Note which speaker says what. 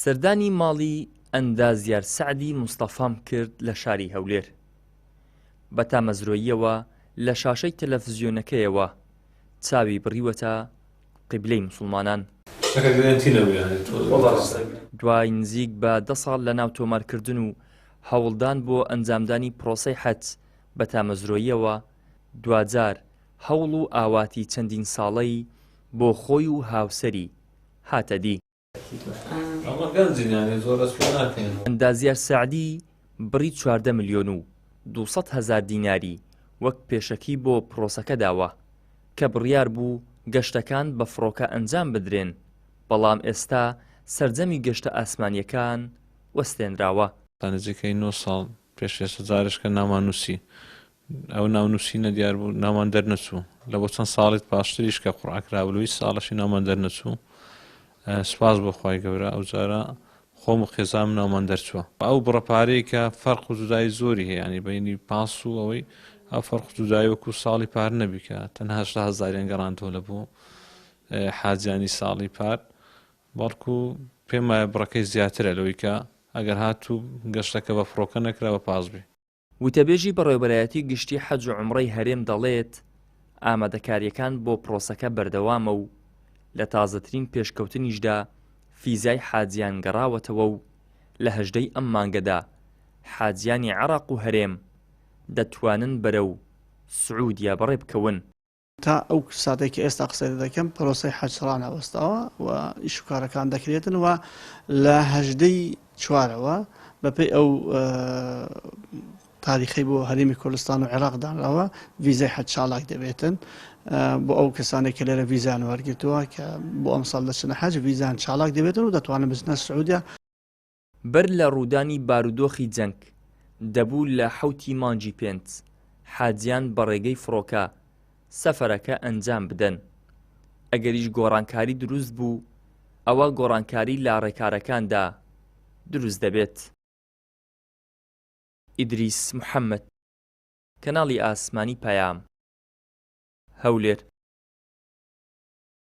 Speaker 1: سەردانی ماڵی ئەندازیار سەعدی موستەفام کرد لە شاری هەولێر. بە تامەزرۆییەوە لە شاشەی تەلەڤیزیۆنەکەیەوە چاوی بڕیوەتە قیبلەی موسڵمانان. دوای نزیک بە 10 ساڵ لە ناو تۆمارکردن و هەوڵدان بۆ ئەنجامدانی پرۆسەی حەج بە تامەزرۆییەوە دوجار هەوڵ و ئاواتی چەندین ساڵەی بۆ خۆی و هاوسەری هاتە دی. ئەندازیار سەعدی بڕی 14 ملیۆن و 200,000 دیناری وەک پێشەکی بۆ پرۆسەکە داوە کە بڕیار بوو گەشتەکان بە فڕۆکە ئەنجام بدرێن، بەڵام ئێستا سەرجەمی گەشتە ئاسمانیەکان وەستێنراوە.
Speaker 2: نزیکەی 9 ساڵ پێش ئێستا جارشکە نامان نووسی، ئەو ناونووسینە دیار بوو نامان دەرنەچوو، لە بۆ چەند ساڵێت پاشتریش کە قوڕعکرابلووی ساڵەشی نامان دەرنەچوو. سپاس بۆ خۆی گەورە، ئەو جارە خۆم و خێزام نامان دەرچووە. ئەو بڕەپارەی کە فەرق و جودایی زۆری هەیە، ینی بینی پاس و ئەوەی ئەو فەرق و جودایی وەکو ساڵی پار نەبی کە تەنها 80,000 گەڕانتەوە لە بۆ حاجیانی ساڵی پار، بەڵکو پێم وایە بڕەکەی زیاترە لەوەی کە ئەگەر هاتوو گەشتەکە بە فڕۆکە نەکرا بە پاس بێ.
Speaker 1: وتەبێژی بەڕێوەبەرایەتی گشتی حەج و عومرەی هەرێم دەڵێت ئامادەکاریەکان بۆ پرۆسەکە بەردەوامە و لە تازەترین پێشکەوتنیشدا فیزای حاجیان گەڕاوەتەوە و لە 18ی ئەم مانگەدا حاجیانی عێراق و هەرێم دەتوانن بەرەو سعودیا بەڕێ بکەون.
Speaker 3: تا ئەو ساتێک کە ئێستا قسە دەکەم پرۆسەی حەج ڕانەوەستاوە و ئیشوکارەکان دەکرێتن و لە 18ی چوارەوە بەپێی ئەو تاریخی بۆ هەرێمی کوردستان و عێراق دانراوە ڤیزای حەج چالاک دەبێتن بۆ ئەو کەسانێک کە لێرە ڤیزان وەرگرتووە کە بۆ ئەم ساڵ دەچنە حەج ڤیزان چالاک دەبێتن و دەتوانن بچنە سعودیا.
Speaker 1: بەر لە ڕوودانی بارودۆخی جەنگ دەبوو لە 7 مانگی پێنج حاجیان بە ڕێگەی فڕۆکە سەفەرەکە ئەنجام بدەن. ئەگەریش گۆڕانکاری دروست بوو، ئەوە گۆڕانکاری لە ڕێکارەکاندا دروست دەبێت. ئیدریس محەممەد، کەناڵی ئاسمانی پەیام، هەولێر.